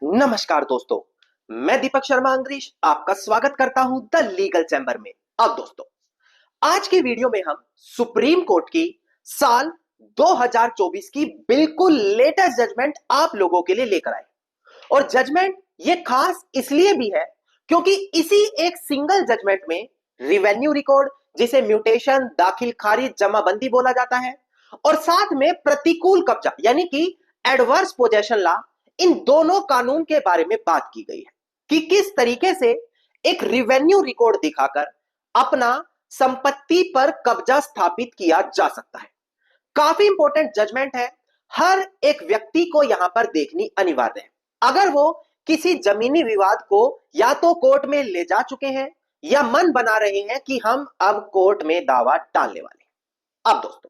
नमस्कार दोस्तों, मैं दीपक शर्मा अंग्रीश आपका स्वागत करता हूं द लीगल चैम्बर में। अब दोस्तों, आज की वीडियो में हम सुप्रीम कोर्ट की साल 2024 की बिल्कुल लेटेस्ट जजमेंट आप लोगों के लिए लेकर आए। और जजमेंट ये खास इसलिए भी है क्योंकि इसी एक सिंगल जजमेंट में रिवेन्यू रिकॉर्ड, जिसे म्यूटेशन, दाखिल खारिज, जमाबंदी बोला जाता है, और साथ में प्रतिकूल कब्जा यानी कि एडवर्स पोजेशन लॉ, इन दोनों कानून के बारे में बात की गई है कि किस तरीके से एक रिवेन्यू रिकॉर्ड दिखाकर अपना संपत्ति पर कब्जा स्थापित किया जा सकता है। काफी इंपॉर्टेंट जजमेंट है, हर एक व्यक्ति को यहां पर देखनी अनिवार्य है। अगर वो किसी जमीनी विवाद को या तो कोर्ट में ले जा चुके हैं या मन बना रहे हैं कि हम अब कोर्ट में दावा डालने वाले हैं। अब दोस्तों,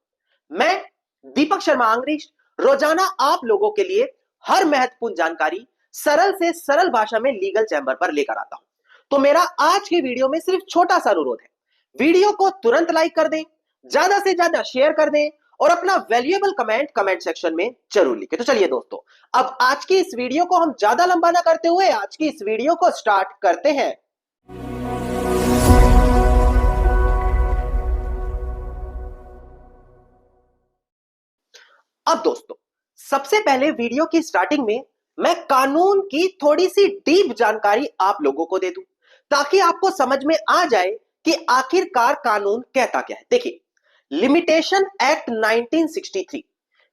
मैं दीपक शर्मा अंग्रीश रोजाना आप लोगों के लिए हर महत्वपूर्ण जानकारी सरल से सरल भाषा में लीगल चैम्बर पर लेकर आता हूं। तो मेरा आज की वीडियो में सिर्फ छोटा सा अनुरोध है, वीडियो को तुरंत लाइक कर दें, ज्यादा से ज्यादा शेयर कर दें और अपना वैल्यूएबल कमेंट सेक्शन में जरूर लिखें। तो चलिए दोस्तों, अब आज की इस वीडियो को हम ज्यादा लंबा ना करते हुए आज की इस वीडियो को स्टार्ट करते हैं। अब दोस्तों, सबसे पहले वीडियो की स्टार्टिंग में मैं कानून की थोड़ी सी डीप जानकारी आप लोगों को दे दूं ताकि आपको समझ में आ जाए कि आखिरकार कानून कहता क्या है। देखिए, लिमिटेशन एक्ट 1963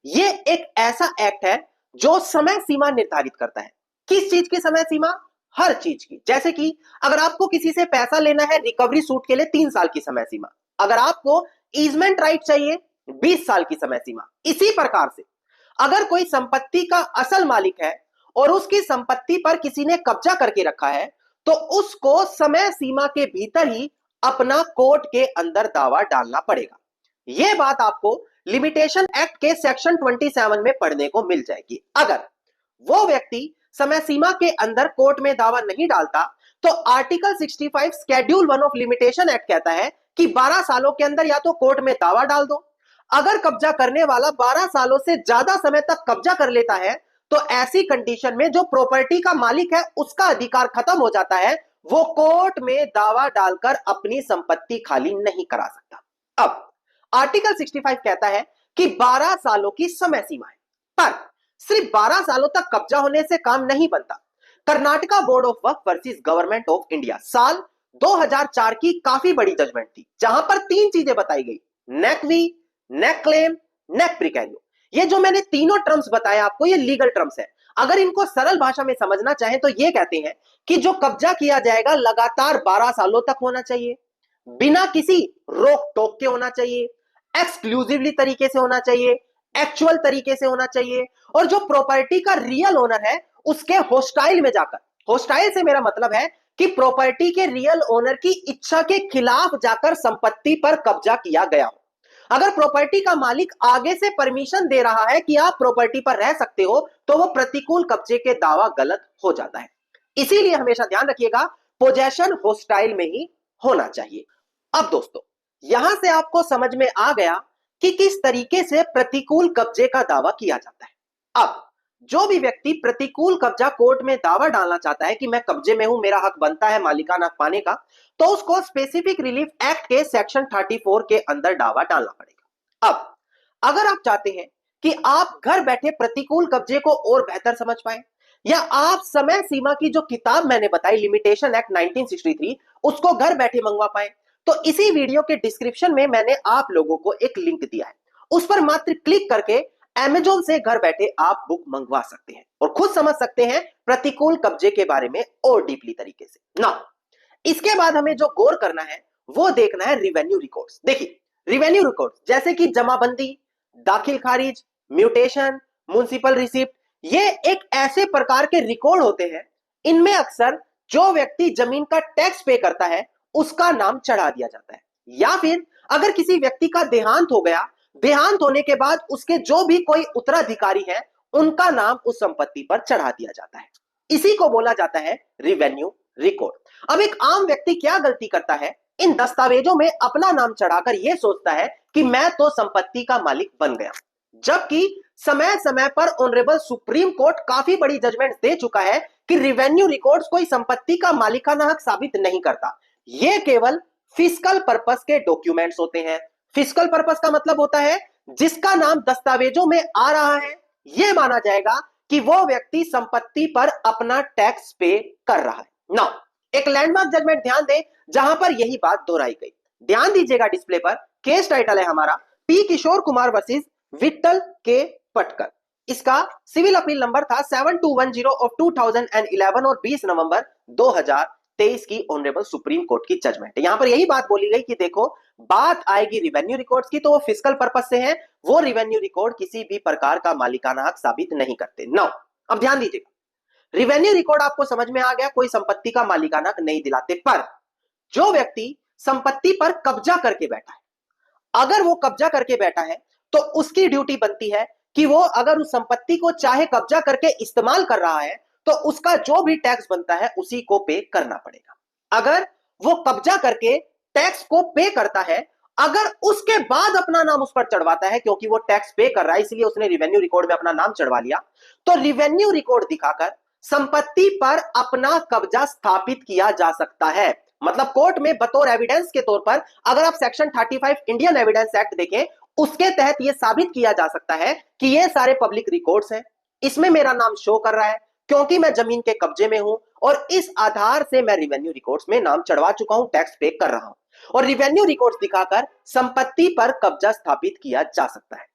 ये एक ऐसा एक्ट है जो समय सीमा निर्धारित करता है। किस चीज की समय सीमा? हर चीज की। जैसे कि अगर आपको किसी से पैसा लेना है रिकवरी सूट के लिए 3 साल की समय सीमा, अगर आपको ईजमेंट राइट चाहिए 20 साल की समय सीमा। इसी प्रकार से अगर कोई संपत्ति का असल मालिक है और उसकी संपत्ति पर किसी ने कब्जा करके रखा है तो उसको समय सीमा के भीतर ही अपना कोर्ट के अंदर दावा डालना पड़ेगा। यह बात आपको लिमिटेशन एक्ट के सेक्शन 27 में पढ़ने को मिल जाएगी। अगर वो व्यक्ति समय सीमा के अंदर कोर्ट में दावा नहीं डालता तो article 65 schedule 1 of limitation act कहता है कि 12 सालों के अंदर या तो कोर्ट में दावा डाल दो। अगर कब्जा करने वाला 12 सालों से ज्यादा समय तक कब्जा कर लेता है तो ऐसी कंडीशन में जो प्रॉपर्टी का मालिक है उसका अधिकार खत्म हो जाता है, वो कोर्ट में दावा डालकर अपनी संपत्ति खाली नहीं करा सकता। अब आर्टिकल 65 कहता है कि 12 सालों की समय सीमा है, पर सिर्फ 12 सालों तक कब्जा होने से काम नहीं बनता। Karnataka board of Waqf versus government of India साल 2004 की काफी बड़ी जजमेंट थी, जहां पर 3 चीजें बताई गई: नेक्वी, नेक क्लेम, नेक प्रिकैरियो। ये जो मैंने तीनों टर्म्स बताए आपको, ये लीगल टर्म्स है। अगर इनको सरल भाषा में समझना चाहें तो ये कहते हैं कि जो कब्जा किया जाएगा लगातार 12 सालों तक होना चाहिए, बिना किसी रोक टोक के होना चाहिए, एक्सक्लूसिवली तरीके से होना चाहिए, एक्चुअल तरीके से होना चाहिए, और जो प्रॉपर्टी का रियल ओनर है उसके होस्टाइल में जाकर, होस्टाइल से मेरा मतलब है कि प्रॉपर्टी के रियल ओनर की इच्छा के खिलाफ जाकर संपत्ति पर कब्जा किया गया हो। अगर प्रॉपर्टी का मालिक आगे से परमिशन दे रहा है कि आप प्रॉपर्टी पर रह सकते हो तो वो प्रतिकूल कब्जे के दावा गलत हो जाता है। इसीलिए हमेशा ध्यान रखिएगा, पोजेशन होस्टाइल में ही होना चाहिए। अब दोस्तों, यहां से आपको समझ में आ गया कि किस तरीके से प्रतिकूल कब्जे का दावा किया जाता है। अब जो भी व्यक्ति प्रतिकूल कब्जा कोर्ट में दावा डालना चाहता है कि मैं कब्जे में हूं, मेरा हक बनता है मालिकाना हक पाने का, तो उसको स्पेसिफिक रिलीफ एक्ट के सेक्शन 34 के अंदर दावा डालना पड़ेगा। अब अगर आप चाहते हैं कि आप घर बैठे प्रतिकूल कब्जे को और बेहतर समझ पाए, या आप समय सीमा की जो किताब मैंने बताई लिमिटेशन एक्ट 1963 उसको घर बैठे मंगवा पाए, तो इसी वीडियो के डिस्क्रिप्शन में मैंने आप लोगों को एक लिंक दिया है, उस पर मात्र क्लिक करके Amazon से घर बैठे आप बुक मंगवा सकते हैं और खुद समझ सकते हैं प्रतिकूल कब्जे के बारे में और डीपली तरीके से। ना, इसके बाद हमें जो गौर करना है वो देखना है रिवेन्यू रिकॉर्ड्स। देखिए, रिवेन्यू रिकॉर्ड्स जैसे कि जमाबंदी, दाखिल खारिज, म्यूटेशन, म्युनिसिपल रिसिप्ट, ये एक ऐसे प्रकार के रिकॉर्ड होते हैं, इनमें अक्सर जो व्यक्ति जमीन का टैक्स पे करता है उसका नाम चढ़ा दिया जाता है, या फिर अगर किसी व्यक्ति का देहांत हो गया, देहांत होने के बाद उसके जो भी कोई उत्तराधिकारी है उनका नाम उस संपत्ति पर चढ़ा दिया जाता है। इसी को बोला जाता है रिवेन्यू रिकॉर्ड। अब एक आम व्यक्ति क्या गलती करता है, इन दस्तावेजों में अपना नाम चढ़ाकर यह सोचता है कि मैं तो संपत्ति का मालिक बन गया, जबकि समय समय पर ऑनरेबल सुप्रीम कोर्ट काफी बड़ी जजमेंट दे चुका है कि रिवेन्यू रिकॉर्ड्स कोई संपत्ति का मालिकाना हक साबित नहीं करता, ये केवल फिस्कल पर्पस के डॉक्यूमेंट्स होते हैं। फिस्कल पर्पस का मतलब होता है जिसका नाम दस्तावेजों में आ रहा है, यह माना जाएगा कि वो व्यक्ति संपत्ति पर अपना टैक्स पे कर रहा है। नाउ एक लैंडमार्क जजमेंट ध्यान दें जहां पर यही बात दोहराई गई। ध्यान दीजिएगा डिस्प्ले पर, केस टाइटल है हमारा पी किशोर कुमार वर्सेस विट्ठल के पटकर। इसका सिविल अपील नंबर था 7210 ऑफ 2011 और 20 नवंबर 2023 की ऑनरेबल सुप्रीम कोर्ट की जजमेंट। यहां पर यही बात बोली गई कि देखो बात आएगी रिवेन्यू रिकॉर्ड्स की तो वो फिस्कल पर्पस से है, वो रिवेन्यू रिकॉर्ड किसी भी प्रकार का मालिकाना हक साबित नहीं करते। नाउ अब ध्यान दीजिएगा, रिवेन्यू रिकॉर्ड आपको समझ में आ गया, कोई संपत्ति का मालिकाना हक नहीं दिलाते, पर जो व्यक्ति संपत्ति पर कब्जा करके बैठा है, अगर वो कब्जा करके बैठा है तो उसकी ड्यूटी बनती है कि वो अगर उस संपत्ति को चाहे कब्जा करके इस्तेमाल कर रहा है तो उसका जो भी टैक्स बनता है उसी को पे करना पड़ेगा। अगर वो कब्जा करके टैक्स को पे करता है, अगर उसके बाद अपना नाम उस पर चढ़वाता है क्योंकि वो टैक्स पे कर रहा है इसलिए उसने रिवेन्यू रिकॉर्ड में अपना नाम चढ़वा लिया, तो रिवेन्यू रिकॉर्ड दिखाकर संपत्ति पर अपना कब्जा स्थापित किया जा सकता है। मतलब कोर्ट में बतौर एविडेंस के तौर पर अगर आप सेक्शन 35 इंडियन एविडेंस एक्ट देखें, उसके तहत यह साबित किया जा सकता है कि ये सारे पब्लिक रिकॉर्ड्स हैं, इसमें मेरा नाम शो कर रहा है क्योंकि मैं जमीन के कब्जे में हूं और इस आधार से मैं रिवेन्यू रिकॉर्ड्स में नाम चढ़वा चुका हूं, टैक्स पे कर रहा हूं, और रिवेन्यू रिकॉर्ड्स दिखाकर संपत्ति पर कब्जा स्थापित किया जा सकता है।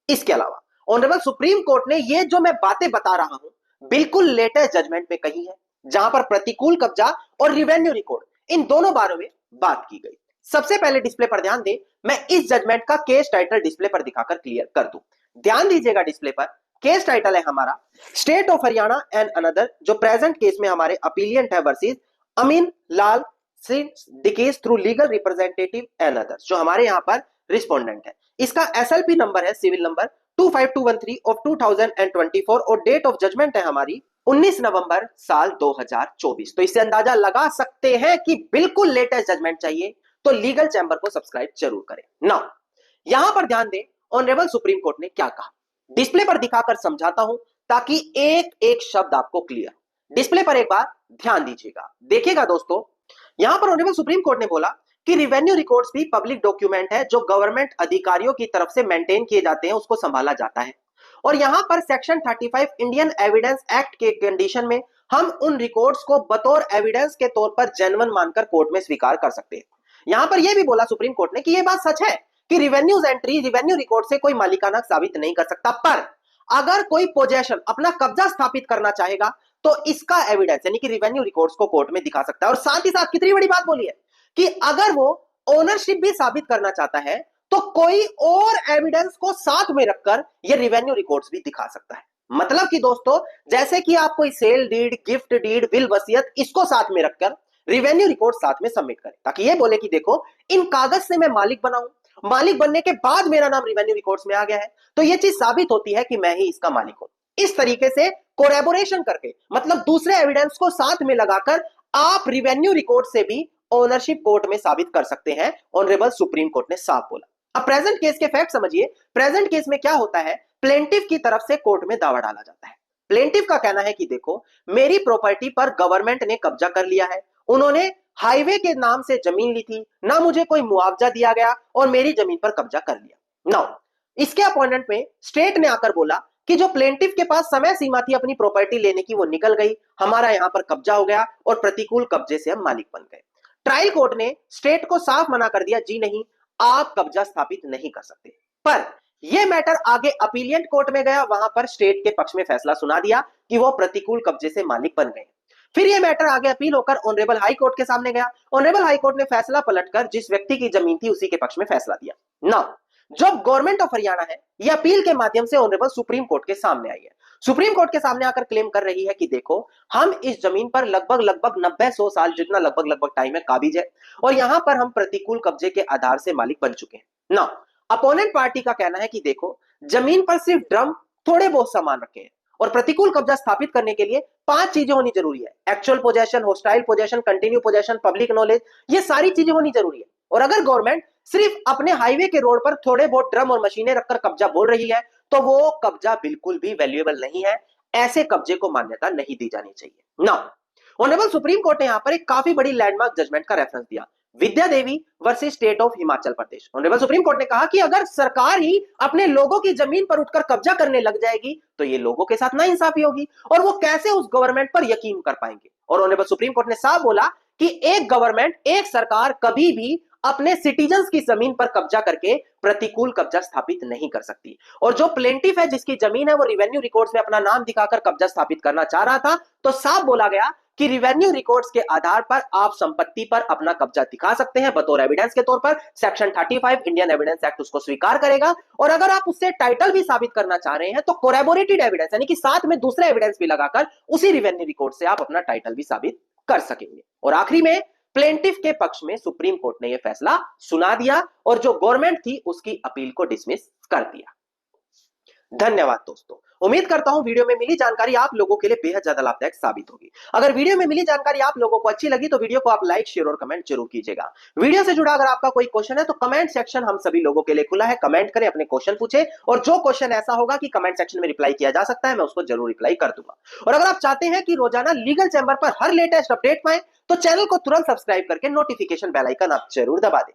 इसके अलावा ऑनरेबल सुप्रीम कोर्ट ने ये जो मैं बातें बता रहा हूं बिल्कुल लेटेस्ट जजमेंट में कही है, जहां पर प्रतिकूल कब्जा और रिवेन्यू रिकॉर्ड इन दोनों बारों में बात की गई। सबसे पहले डिस्प्ले पर ध्यान दें, मैं इस जजमेंट का केस टाइटल डिस्प्ले पर दिखाकर क्लियर कर दूं। ध्यान दीजिएगा डिस्प्ले पर, केस टाइटल है हमारा state of Haryana and another, जो प्रेजेंट केस में हमारे अपीलियंट है वर्सेस अमीन लाल सिंह डिकेस through legal representative and others, जो हमारे यहां पर रिस्पोंडेंट है। इसका एसएलपी नंबर है सिविल नंबर 25213 ऑफ 2024 और डेट ऑफ जजमेंट है हमारी 19 नवंबर साल 2024। तो इससे अंदाजा लगा सकते हैं कि बिल्कुल लेटेस्ट जजमेंट चाहिए तो लीगल चैंबर को सब्सक्राइब जरूर करें। नाउ यहां पर ध्यान दें ऑनरेबल सुप्रीम कोर्ट ने क्या कहा, डिस्प्ले पर दिखाकर समझाता हूं ताकि एक एक शब्द आपको क्लियर। डिस्प्ले पर एक बार ध्यान दीजिएगा, देखिएगा दोस्तों, यहां पर ऑनरेबल सुप्रीम कोर्ट ने बोला कि रिवेन्यू रिकॉर्ड्स भी पब्लिक डॉक्यूमेंट है जो गवर्नमेंट अधिकारियों की तरफ से मेंटेन किए जाते हैं, उसको संभाला जाता है। और यहां पर सेक्शन 35 इंडियन एविडेंस एक्ट के कंडीशन में हम उन रिकॉर्ड्स को बतौर एविडेंस के तौर पर जेन्युइन मानकर कोर्ट में स्वीकार कर सकते हैं। यहां पर यह भी बोला सुप्रीम कोर्ट ने कि यह बात सच है कि रिवेन्यू एंट्री रिवेन्यू रिकॉर्ड से कोई मालिकाना साबित नहीं कर सकता, पर अगर कोई पोजेशन अपना कब्जा स्थापित करना चाहेगा तो इसका एविडेंस यानी कि रिवेन्यू रिकॉर्ड्स को कोर्ट में दिखा सकता है। और साथ ही साथ कितनी बड़ी बात बोली है कि अगर वो ओनरशिप भी साबित करना चाहता है तो कोई और एविडेंस को साथ में रखकर ये रिवेन्यू रिकॉर्ड्स भी दिखा सकता है। मतलब कि दोस्तों जैसे कि आप कोई sale deed, gift deed, will, वसीयत इसको साथ में रखकर रिवेन्यू रिकॉर्ड साथ में सबमिट करें ताकि ये बोले कि देखो इन कागज से मैं मालिक बना हूं, मालिक बनने के बाद मेरा नाम रिवेन्यू रिकॉर्ड्स में आ गया है, तो ये चीज साबित होती है कि मैं ही इसका मालिक हूं। इस तरीके से कोलैबोरेशन करके मतलब दूसरे एविडेंस को साथ में लगाकर आप रिवेन्यू रिकॉर्ड से भी ओनरशिप कोर्ट में साबित कर सकते हैं, ऑनरेबल सुप्रीम कोर्ट ने साफ बोला। अब प्रेजेंट केस के फैक्ट समझिए। प्रेजेंट केस में क्या होता है, प्लेंटिफ की तरफ से कोर्ट में दावा डाला जाता है। प्लेंटिफ का कहना है कि देखो मेरी प्रॉपर्टी पर गवर्नमेंट ने कब्जा कर लिया है, उन्होंने हाईवे के नाम से जमीन ली थी, ना मुझे कोई मुआवजा दिया गया और मेरी जमीन पर कब्जा कर लिया। नाउ इसके अपॉइंटमेंट में स्टेट ने आकर बोला कि जो प्लेंटिफ के पास समय सीमा थी अपनी प्रॉपर्टी लेने की वो निकल गई, हमारा यहां पर कब्जा हो गया और प्रतिकूल कब्जे से हम मालिक बन गए। ट्रायल कोर्ट ने स्टेट को साफ मना कर दिया, जी नहीं आप कब्जा स्थापित नहीं कर सकते। पर यह मैटर आगे अपीलियंट कोर्ट में गया, वहां पर स्टेट के पक्ष में फैसला सुना दिया कि वो प्रतिकूल कब्जे से मालिक बन गए। फिर यह मैटर आगे अपील होकर ऑनरेबल हाई कोर्ट के सामने गया। ऑनरेबल हाई कोर्ट ने फैसला पलटकर जिस व्यक्ति की जमीन थी उसी के पक्ष में फैसला दिया। नाउ जो गवर्नमेंट ऑफ हरियाणा है यह अपील के माध्यम से ऑनरेबल सुप्रीम कोर्ट के सामने आई है। सुप्रीम कोर्ट के सामने आकर क्लेम कर रही है कि देखो हम इस जमीन पर लगभग 90-100 साल जितना लगभग टाइम है काबिज है और यहां पर हम प्रतिकूल कब्जे के आधार से मालिक बन चुके हैं। नाउ अपोनेंट पार्टी का कहना है कि देखो जमीन पर सिर्फ ड्रम थोड़े बहुत सामान रखे हैं और प्रतिकूल कब्जा स्थापित करने के लिए 5 चीजें होनी जरूरी है, actual possession, hostile possession, continue possession, public knowledge, ये सारी चीजें होनी जरूरी है। और अगर गवर्नमेंट सिर्फ अपने हाईवे के रोड पर थोड़े बहुत ड्रम और मशीनें रखकर कब्जा बोल रही है तो वो कब्जा बिल्कुल भी वैल्यूएबल नहीं है, ऐसे कब्जे को मान्यता नहीं दी जानी चाहिए ना। ऑनरेबल सुप्रीम कोर्ट ने यहां पर एक काफी बड़ी लैंडमार्क जजमेंट का रेफरेंस दिया, Vidya Devi versus state of Himachal Pradesh. Honourable supreme court ने कहा कि अगर सरकार ही अपने लोगों की जमीन पर उठकर कब्जा करने लग जाएगी तो ये लोगों के साथ नाइंसाफी होगी और वो कैसे उस गवर्नमेंट पर यकीन कर पाएंगे। और ऑनरेबल सुप्रीम कोर्ट ने साफ बोला कि एक गवर्नमेंट, एक सरकार कभी भी अपने सिटीजन्स की जमीन पर कब्जा करके प्रतिकूल कब्जा स्थापित नहीं कर सकती। और जो प्लेंटिफ है, जिसकी जमीन है, वो रिवेन्यू रिकॉर्ड्स में अपना नाम दिखाकर कब्जा स्थापित करना चाह रहा था, तो साफ बोला गया कि रिवेन्यू रिकॉर्ड्स के आधार पर आप संपत्ति पर अपना कब्जा दिखा सकते हैं बतौर एविडेंस के तौर पर। सेक्शन 35 इंडियन एविडेंस एक्ट उसको स्वीकार करेगा। और अगर आप उससे टाइटल भी साबित करना चाह रहे हैं तो कोरैबोरेटेड एविडेंस, यानी कि साथ में दूसरे एविडेंस भी लगाकर उसी रिवेन्यू रिकॉर्ड से आप अपना टाइटल भी साबित कर सकेंगे। और आखिरी में प्लेंटिफ के पक्ष में सुप्रीम कोर्ट ने यह फैसला सुना दिया और जो गवर्नमेंट थी उसकी अपील को डिसमिस कर दिया। धन्यवाद दोस्तों, उम्मीद करता हूं वीडियो में मिली जानकारी आप लोगों के लिए बेहद ज्यादा लाभदायक साबित होगी। अगर वीडियो में मिली जानकारी आप लोगों को अच्छी लगी तो वीडियो को आप लाइक, शेयर और कमेंट जरूर कीजिएगा। वीडियो से जुड़ा अगर आपका कोई क्वेश्चन है तो कमेंट सेक्शन हम सभी लोगों के लिए खुला है, कमेंट करें, अपने क्वेश्चन पूछे और जो क्वेश्चन ऐसा होगा कि कमेंट सेक्शन में रिप्लाई किया जा सकता है, मैं उसको जरूर रिप्लाई कर दूंगा। और अगर आप चाहते हैं कि रोजाना लीगल चैम्बर पर हर लेटेस्ट अपडेट पाए तो चैनल को तुरंत सब्सक्राइब करके नोटिफिकेशन बेल आइकन आप जरूर दबा दें।